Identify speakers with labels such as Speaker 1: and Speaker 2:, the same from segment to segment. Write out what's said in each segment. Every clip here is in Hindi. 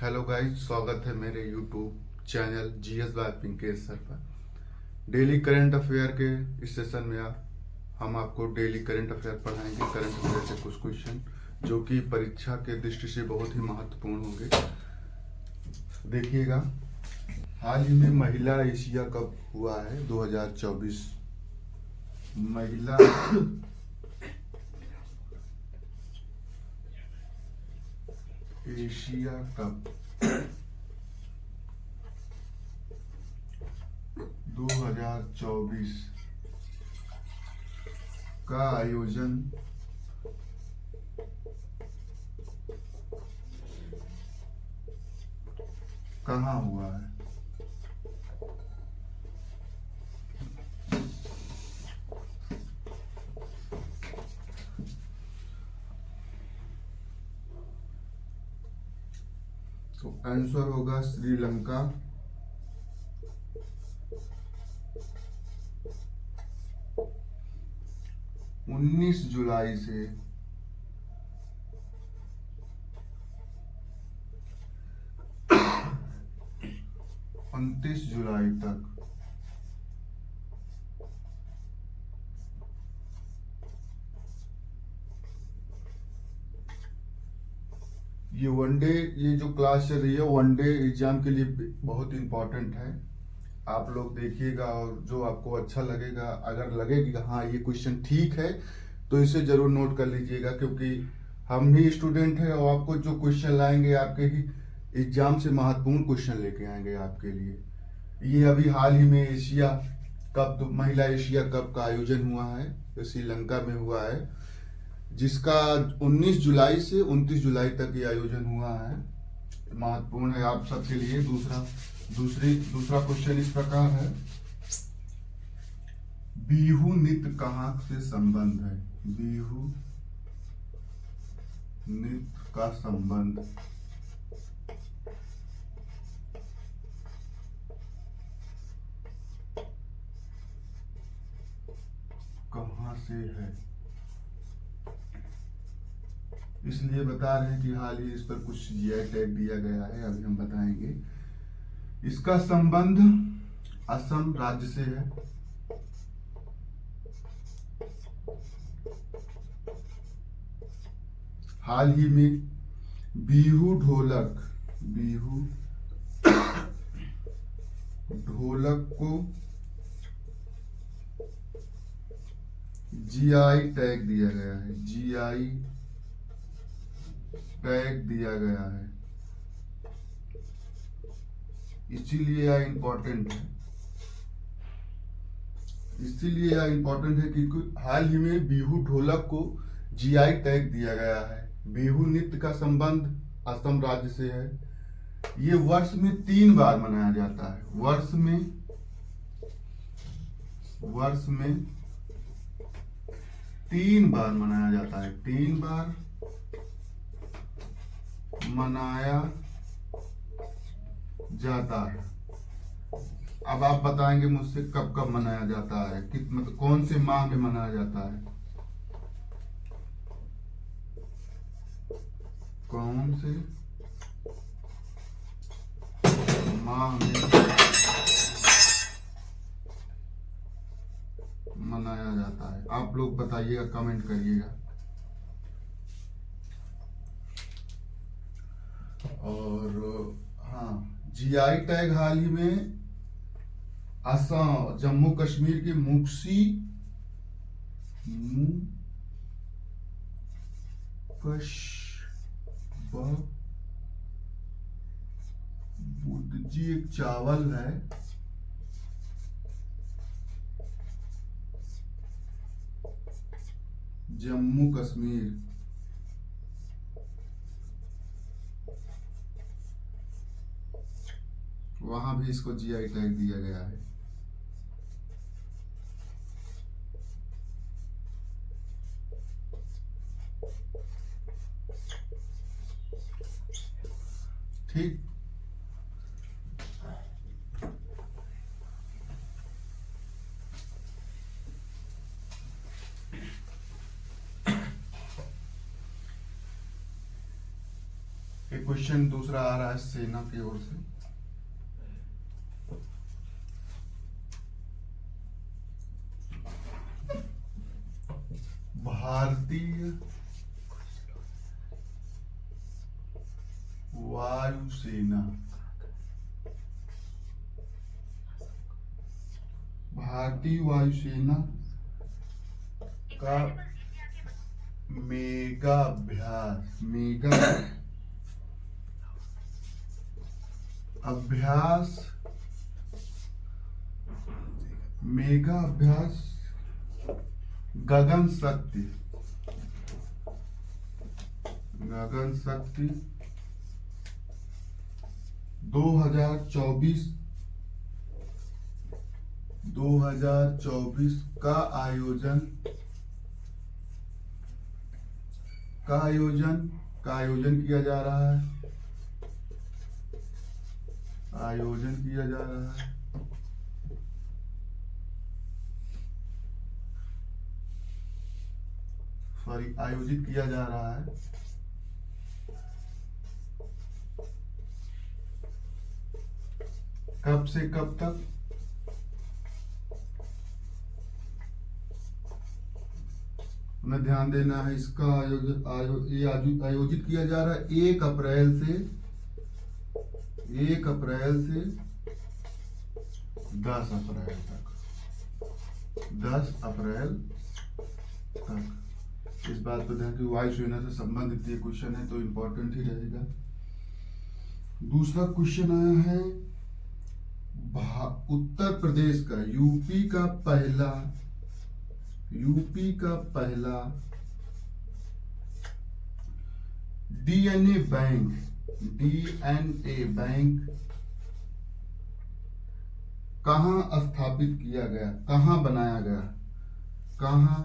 Speaker 1: हेलो गाइस, स्वागत है मेरे YouTube channel GS bye Pinkesh sir पर। डेली करंट अफेयर के इस सेशन में हम आपको डेली करंट अफेयर पढ़ाएंगे। करंट अफेयर से कुछ क्वेश्चन जो कि परीक्षा के दृष्टि से बहुत ही महत्वपूर्ण होंगे। देखिएगा, हाल ही में महिला एशिया कप हुआ है 2024। महिला एशिया कप 2024 का आयोजन कहाँ हुआ है? तो आंसर होगा श्रीलंका। उन्नीस जुलाई से 29 जुलाई तक ये वनडे, ये जो क्लास चल रही है वनडे एग्जाम के लिए बहुत इंपॉर्टेंट है। आप लोग देखिएगा और जो आपको अच्छा लगेगा, अगर लगेगा हाँ ये क्वेश्चन ठीक है तो इसे जरूर नोट कर लीजिएगा, क्योंकि हम भी स्टूडेंट हैं और आपको जो क्वेश्चन लाएंगे आपके ही एग्जाम से महत्वपूर्ण क्वेश्चन लेके आएंगे आपके लिए। ये अभी हाल ही में एशिया कप, महिला एशिया कप का आयोजन हुआ है, तो श्रीलंका में हुआ है, जिसका 19 जुलाई से 29 जुलाई तक ये आयोजन हुआ है। महत्वपूर्ण है आप सबके लिए। दूसरा क्वेश्चन इस प्रकार है, बिहू नृत्य कहाँ से संबंध है? बिहू नृत्य का संबंध कहाँ से है? इसलिए बता रहे हैं कि हाल ही इस पर कुछ जीआई टैग दिया गया है, अभी हम बताएंगे। इसका संबंध असम राज्य से है। हाल ही में बिहू ढोलक को जीआई टैग दिया गया है। जीआई टैग दिया गया है, इसीलिए यह इंपॉर्टेंट है। क्योंकि हाल ही में बिहू ढोलक को जीआई टैग दिया गया है। बिहू नृत्य का संबंध असम राज्य से है। ये वर्ष में 3 बार मनाया जाता है। वर्ष में 3 बार मनाया जाता है। 3 बार मनाया जाता है। अब आप बताएंगे मुझसे कब कब मनाया जाता है, मतलब कौन से माह में मनाया जाता है? कौन से माह में मनाया जाता है? आप लोग बताइएगा, कमेंट करिएगा। और हाँ, जीआई टैग हाल ही में असम, जम्मू कश्मीर के जी एक चावल है, जम्मू कश्मीर, वहां भी इसको जीआई टैग दिया गया है। ठीक, एक क्वेश्चन दूसरा आ रहा है सेना की ओर से। भारतीय वायुसेना, भारतीय वायुसेना का मेगा अभ्यास, मेगा अभ्यास, मेगा अभ्यास गगन शक्ति, गगन शक्ति 2024 का आयोजन किया जा रहा है, आयोजन किया जा रहा है। सॉरी, आयोजित किया जा रहा है कब से कब तक? हमें ध्यान देना है, इसका आयोजित किया जा रहा है 1 अप्रैल से 10 अप्रैल तक, 10 अप्रैल तक। इस बात पर ध्यान कि वायुसेना से संबंधित ये क्वेश्चन है तो इंपॉर्टेंट ही रहेगा। दूसरा क्वेश्चन आया है उत्तर प्रदेश का, यूपी का पहला डीएनए बैंक कहां स्थापित किया गया, कहां बनाया गया, कहां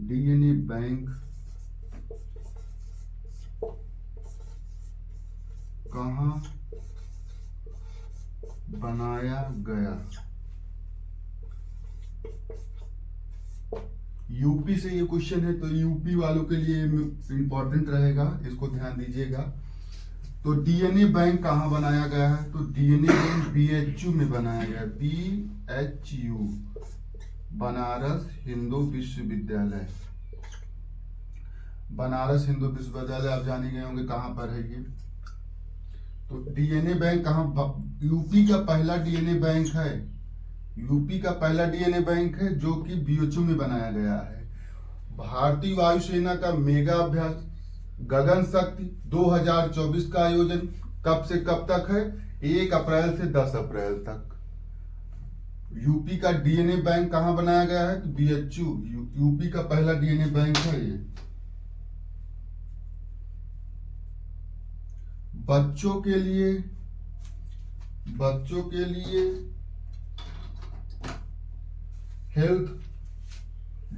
Speaker 1: डीएनए बैंक कहां बनाया गया? यूपी से ये क्वेश्चन है तो यूपी वालों के लिए इंपॉर्टेंट रहेगा, इसको ध्यान दीजिएगा। तो डीएनए बैंक कहां बनाया गया है? तो डीएनए बैंक बीएचयू में बनाया गया, बीएचयू, बनारस हिंदू विश्वविद्यालय। बनारस हिंदू विश्वविद्यालय आप जान ही गए होंगे कहां पर है ये। तो डीएनए बैंक कहां? यूपी का पहला डीएनए बैंक है, यूपी का पहला डीएनए बैंक है जो कि बीएचयू में बनाया गया है। भारतीय वायुसेना का मेगा अभ्यास गगन शक्ति 2024 का आयोजन कब से कब तक है? 1 अप्रैल से 10 अप्रैल तक। यूपी का डीएनए बैंक कहां बनाया गया है? तो बीएचयू, यूपी का पहला डीएनए बैंक है ये। बच्चों के लिए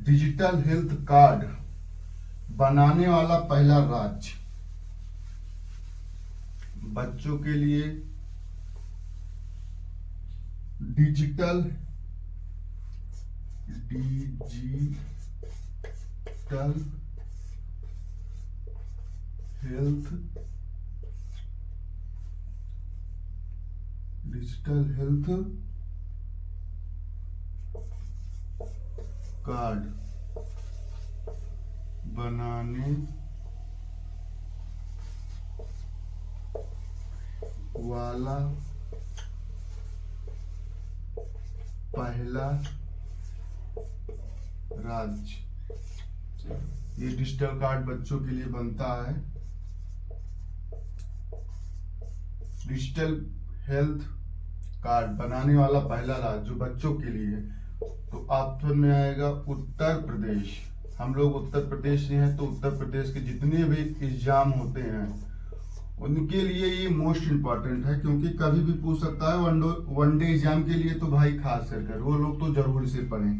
Speaker 1: डिजिटल हेल्थ कार्ड बनाने वाला पहला राज्य। बच्चों के लिए डिजिटल हेल्थ कार्ड बनाने वाला पहला राज्य। ये डिजिटल कार्ड बच्चों के लिए बनता है, डिजिटल हेल्थ कार्ड बनाने वाला पहला राज्य जो बच्चों के लिए है। तो ऑप्शन में आएगा उत्तर प्रदेश। हम लोग उत्तर प्रदेश से हैं तो उत्तर प्रदेश के जितने भी एग्जाम होते हैं उनके लिए ये मोस्ट इम्पॉर्टेंट है, क्योंकि कभी भी पूछ सकता है। वनडे एग्जाम के लिए तो भाई खास कर वो लोग तो जरूर से पढ़ें।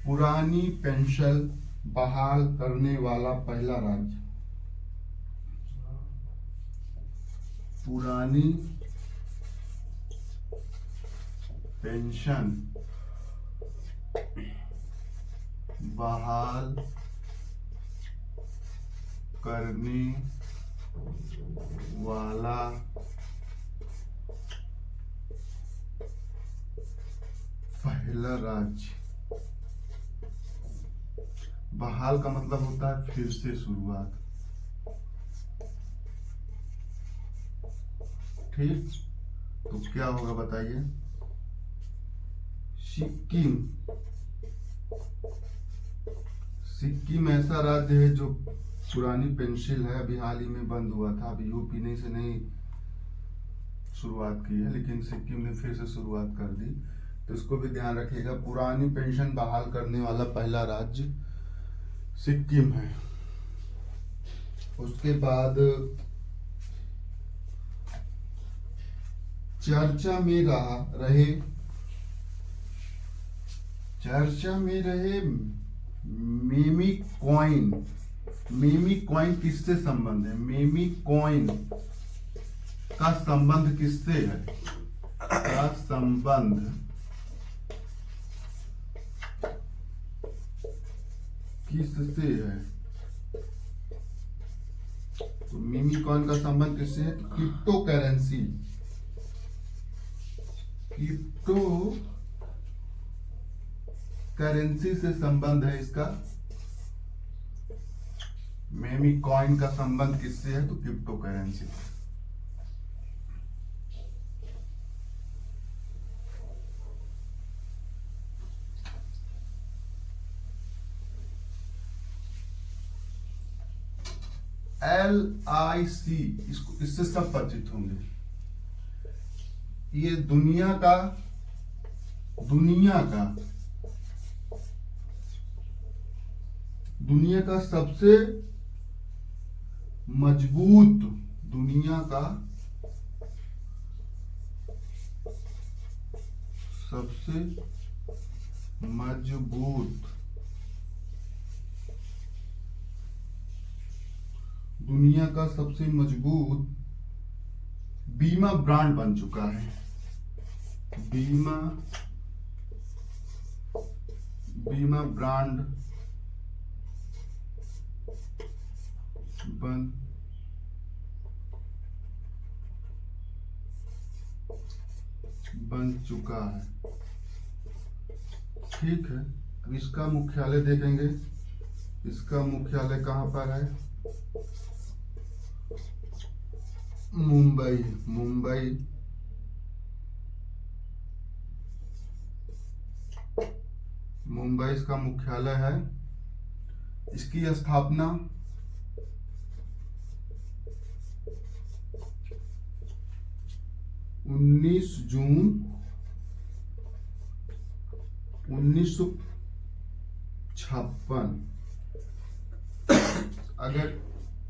Speaker 1: पुरानी पेंशन बहाल करने वाला पहला राज्य। पुरानी पेंशन बहाल करने वाला पहला राज्य। बहाल का मतलब होता है फिर से शुरुआत। ठीक, तो क्या होगा बताइए? सिक्किम। सिक्किम ऐसा राज्य है जो पुरानी पेंसिल है, अभी हाल ही में बंद हुआ था। अभी यूपी ने से नहीं शुरुआत की है, लेकिन सिक्किम ने फिर से शुरुआत कर दी, तो इसको भी ध्यान रखिएगा। पुरानी पेंशन बहाल करने वाला पहला राज्य सिक्किम है। उसके बाद चर्चा में रहे मेमी कॉइन। मेमी कॉइन किससे संबंध है? मेमी कॉइन का संबंध किससे है? का संबंध किससे है? तो मेमी कॉइन का संबंध किससे है? Crypto currency. क्रिप्टो करेंसी से संबंध है इसका। मेमी कॉइन का संबंध किससे है? तो क्रिप्टो करेंसी। LIC, इससे सब परिचित होंगे। ये दुनिया का सबसे मजबूत बीमा ब्रांड बन चुका है। बीमा ब्रांड बन चुका है। ठीक है, अब इसका मुख्यालय देखेंगे। इसका मुख्यालय कहां पर है? मुंबई। मुंबई इसका मुख्यालय है। इसकी स्थापना 19 जून 1956। अगर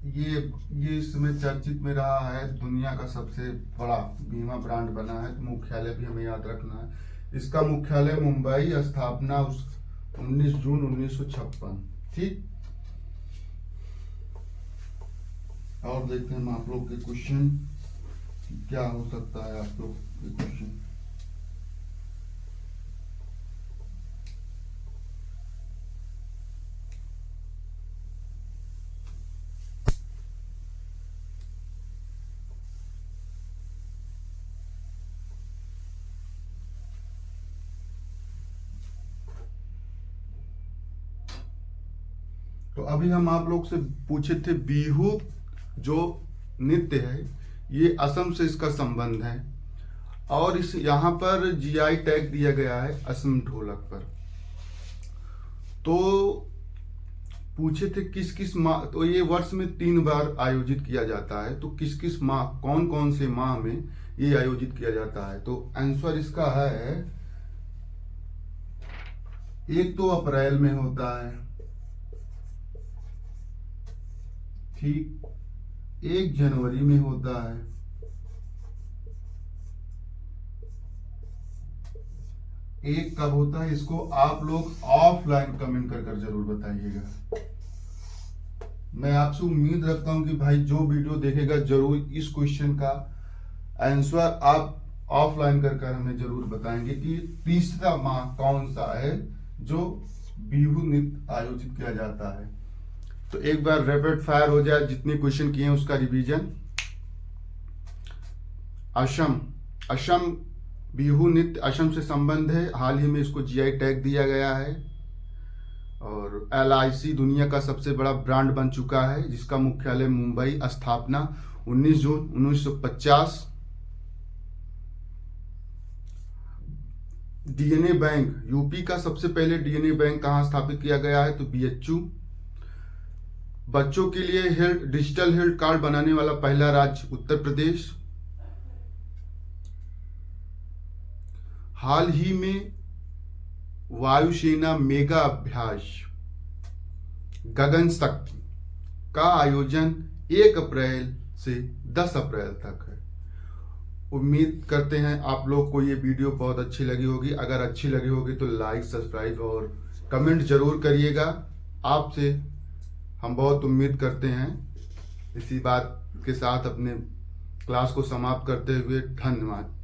Speaker 1: ये इसमें चर्चित में रहा है, दुनिया का सबसे बड़ा बीमा ब्रांड बना है, तो मुख्यालय भी हमें याद रखना है। इसका मुख्यालय मुंबई, स्थापना 19 जून 1956। ठीक, और देखते हैं हम आप लोग के क्वेश्चन क्या हो सकता है। आप लोग के क्वेश्चन तो अभी हम आप लोग से पूछे थे बिहू जो नृत्य है, ये असम से इसका संबंध है, और इस यहाँ पर GI टैग दिया गया है असम ढोलक पर। तो पूछे थे किस किस माह, तो ये वर्ष में 3 बार आयोजित किया जाता है, तो किस किस माह, कौन कौन से माह में ये आयोजित किया जाता है? तो आंसर इसका है, एक तो अप्रैल में होता है, ठीक, 1 जनवरी में होता है, एक कब होता है? इसको आप लोग ऑफलाइन कमेंट कर जरूर बताइएगा। मैं आपसे उम्मीद रखता हूं कि भाई जो वीडियो देखेगा जरूर इस क्वेश्चन का आंसर आप ऑफलाइन कर हमें जरूर बताएंगे कि तीसरा माह कौन सा है जो बिहू नृत्य आयोजित किया जाता है। तो एक बार रैपिड फायर हो जाए, जितने क्वेश्चन किए हैं उसका रिवीजन। असम बिहू नृत्य असम से संबंध है, हाल ही में इसको जीआई टैग दिया गया है। और LIC दुनिया का सबसे बड़ा ब्रांड बन चुका है, जिसका मुख्यालय मुंबई, स्थापना 19 जून 1950। DNA बैंक, यूपी का सबसे पहले DNA बैंक कहाँ स्थापित किया गया है? तो BHU। बच्चों के लिए डिजिटल हेल्थ कार्ड बनाने वाला पहला राज्य उत्तर प्रदेश। हाल ही में वायुसेना मेगा अभ्यास गगन शक्ति का आयोजन 1 अप्रैल से 10 अप्रैल तक है। उम्मीद करते हैं आप लोग को ये वीडियो बहुत अच्छी लगी होगी। अगर अच्छी लगी होगी तो लाइक, सब्सक्राइब और कमेंट जरूर करिएगा। आपसे हम बहुत उम्मीद करते हैं। इसी बात के साथ अपने क्लास को समाप्त करते हुए धन्यवाद।